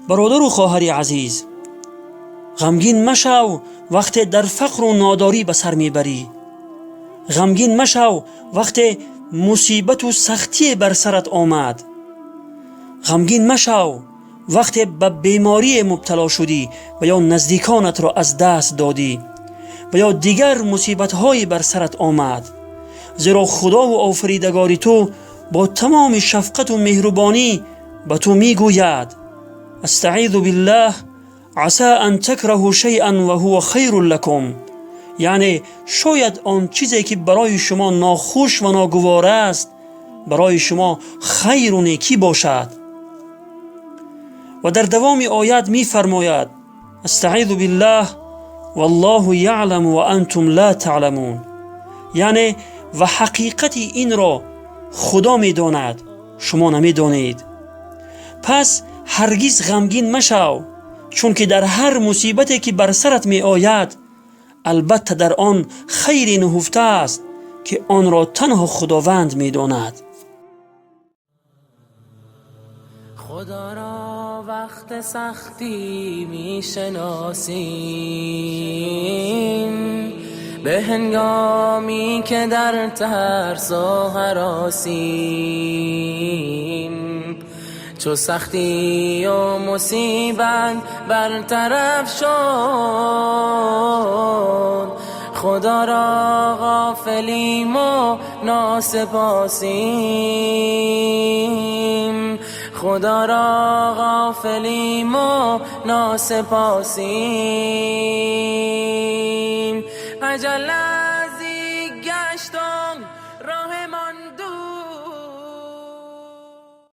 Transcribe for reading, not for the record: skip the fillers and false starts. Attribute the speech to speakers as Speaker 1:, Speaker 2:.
Speaker 1: برادر و خواهر عزیز، غمگین مشو وقتی در فقر و ناداری به سر میبری. غمگین مشو وقتی مصیبت و سختی بر سرت آمد. غمگین مشو وقتی به بیماری مبتلا شدی و یا نزدیکانت را از دست دادی و یا دیگر مصیبت‌های بر سرت آمد، زیرا خدا و آفریدگار تو با تمام شفقت و مهربانی به تو میگوید: استعیذ بالله عسى ان تکرهوا شیئا و هو خیر لکم. یعنی شاید آن چیزی که برای شما ناخوش و ناگوار است برای شما خیر و نیکی باشد. و در دوام آیت می فرماید: استعیذ بالله والله یعلم و انتم لا تعلمون. یعنی و حقیقت این را خدا می داند، شما نمی دانید. پس هرگز غمگین مشو، چون که در هر مصیبتی که بر سرت می آید البته در آن خیری نهفته است که آن را تنها خداوند می داند.
Speaker 2: خدا را وقت سختی می شناسیم، به هنگامی که در ترس و هراسیم. چو سختی و مصیبت برطرف شد، خدا را غافلیم و ناسپاسیم. خدا را غافلیم و ناسپاسیم. عجله